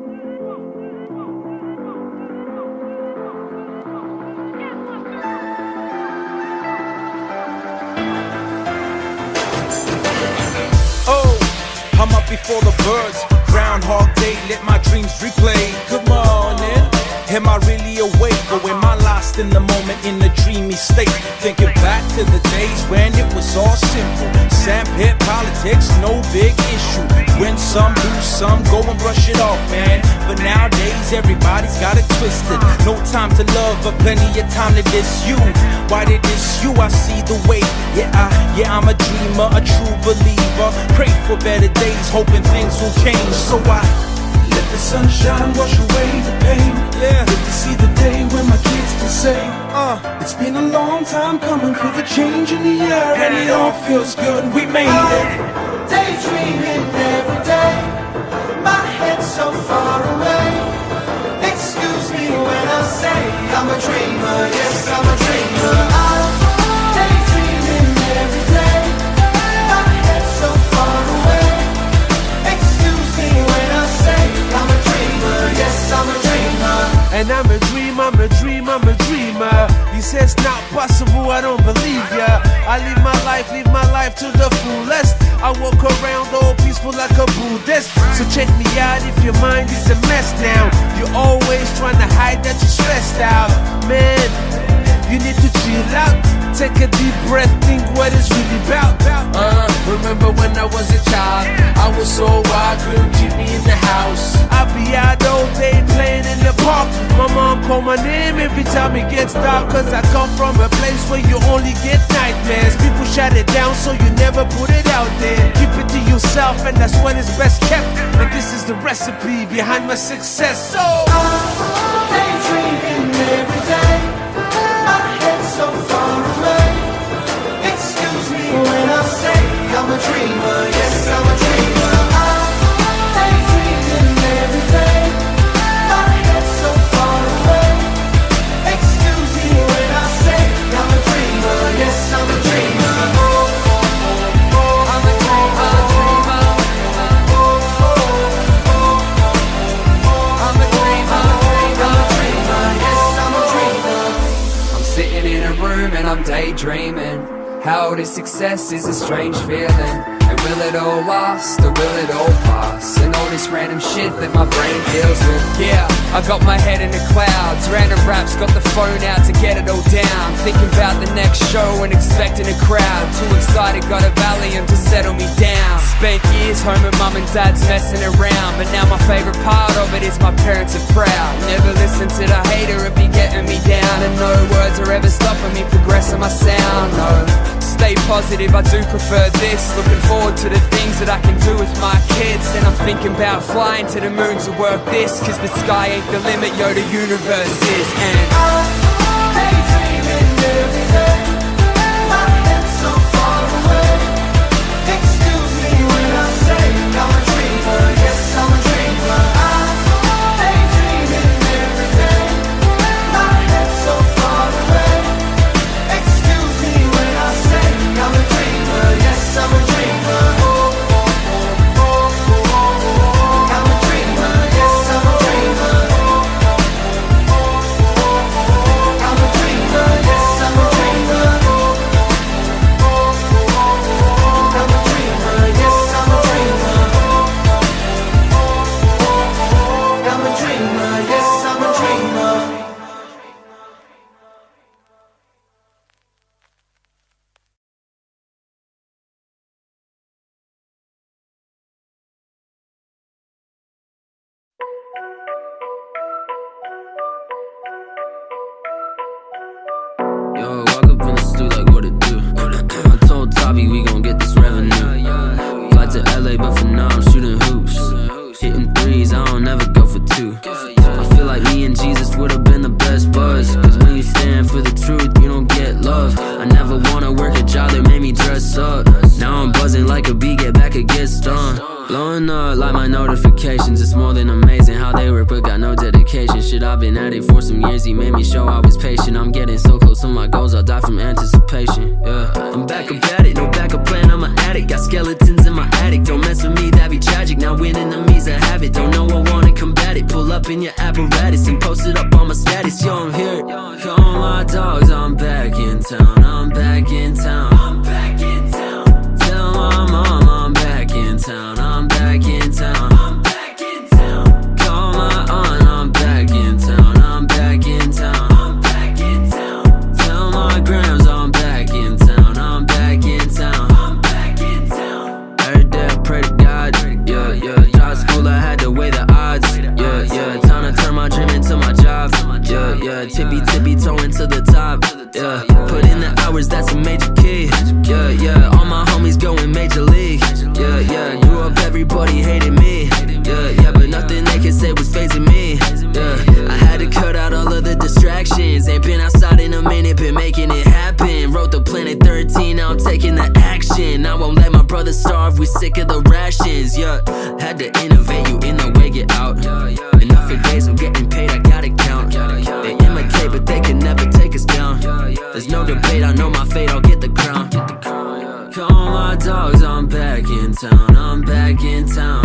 I'm up before the birds. Groundhog Day, let my dreams replay. Good morning. Am I really awake, or am I lost in the moment in a dreamy state? Thinking back to the days when it was all simple. Sandpit politics, no big issue. Win some, lose some, go and brush it off, man. But nowadays everybody's got it twisted. No time to love, but plenty of time to diss you. Why they diss you? I see the way. Yeah, I'm a dreamer, a true believer. Pray for better days, hoping things will change. So I let the sunshine wash away the pain. Yeah, live to see the day when my kids can say, it's been a long time coming for the change in the air, and it all feels good. We made it. Daydreaming every day, my head's so far away. Excuse me when I say I'm a dreamer. Yes, I'm a dreamer. I'm daydreaming every day, my head's so far away. Excuse me when I say I'm a dreamer. Yes, I'm a dreamer. And I'm a dreamer, I'm a dreamer, I'm a dreamer. You say it's not possible, I don't believe ya. I live my life to the fullest. I walk around all peaceful like a Buddhist. So check me out if your mind is a mess now. You're always trying to hide that you're stressed out. Man, you need to chill out. Take a deep breath, think what it's really about. Remember when I was a child, I was so wild, couldn't keep me in the house. I'd be out all day playing in the park. My mom called my name every time it gets dark, cause I come from a place where you only get nightmares. People shut it down so you never put it out there. Keep it to yourself and that's when it's best kept. And this is the recipe behind my success. So I'm daydreaming every day, my head's so far away. Excuse me when I say I'm a dreamer. Yes, I'm a dreamer. I'm daydreaming every day, my head's so far away. Excuse me when I say I'm a dreamer. Yes, I'm a dreamer. I'm a dreamer. I'm a dreamer. Yes, I'm a dreamer. I'm sitting in a room and I'm daydreaming. How this success is a strange feeling. And will it all last or will it all pass? And all this random shit that my brain deals with. Yeah, I got my head in the clouds. Random raps, got the phone out to get it all down. Thinking about the next show and expecting a crowd. Too excited, got a Valium to settle me down. Spent years home with mum and dad's messing around, but now my favorite part of it is my parents are proud. Never listen to the hater, it be getting me down. And no words are ever stopping me progressing my sound, no. Stay positive, I do prefer this. Looking forward to the things that I can do with my kids. And I'm thinking about flying to the moon to work this, cause the sky ain't the limit, yo, the universe is. And I'm daydreaming every day, my head's so far away. Excuse me when I say I'm a dreamer. Yes, I'm a dreamer. I'm daydreaming every day, my head's so far away. Excuse me when I say I'm a dreamer. Yes, I'm a dreamer. I'm a dreamer. Yes, I'm a dreamer. I'm a dreamer. Yes, I'm a dreamer. I'm a dreamer. Yes, I'm a dreamer. I'm a dreamer. Yes, I'm a dreamer. Yo, walk up in the stew like what it do. I told Tavi we gon' get this revenue. Fly to LA, but for now I'm shooting hoops. Hitting threes, I don't ever go for two. I feel like me and Jesus would've been the best buzz. Cause when you stand for the truth, you don't get love. I never wanna work a job that made me dress up. Now I'm buzzing like a bee, get back and get stung. Blowing up like my notifications. It's more than amazing how they work, but got no dedication. Shit, I've been at it for some years. He made me show I was patient. I'm getting so close to my goals, I'll die from anticipation. Yeah, I'm back up at it, no backup plan, I'm an addict. Got skeletons in my attic, don't mess with me, that'd be tragic. Now winning enemies, I have it. Don't know I wanna combat it. up in your apparatus and post it up on my status. Yo, I'm here. Call my dogs, I'm back in town. I'm back in town. I'm back in town. Tell my mom I'm back in town. I'm back in town. I'm back in town. Call my aunt, I'm back in town. I'm back in town. I'm back in town. Tell my grams I'm back in town. I'm back in town. I'm back in town. Every day I pray to God. Yeah, yeah. Job school, I had to weigh the odds. Yeah, yeah. Time to turn my dream into my job. Yeah, yeah. Tippy toe into the top. Yeah. Put in the hours, that's a major key. Yeah, yeah. All my homies going major league. Yeah, yeah. Grew up, everybody hated me. Yeah, yeah. But nothing they could say was phasing me. Yeah. I had to cut out all of the distractions. Ain't been outside in a minute, been making it happen. Wrote the Planet 13, now I'm taking the action. I won't let my brothers starve, we sick of the rations. Yeah. Had to innovate, you in the way, get out. Enough for days, I'm getting paid, I gotta count. They imitate, but they can never take us down. There's no debate, I know my fate, I'll get the crown. Call my dogs, I'm back in town. I'm back in town.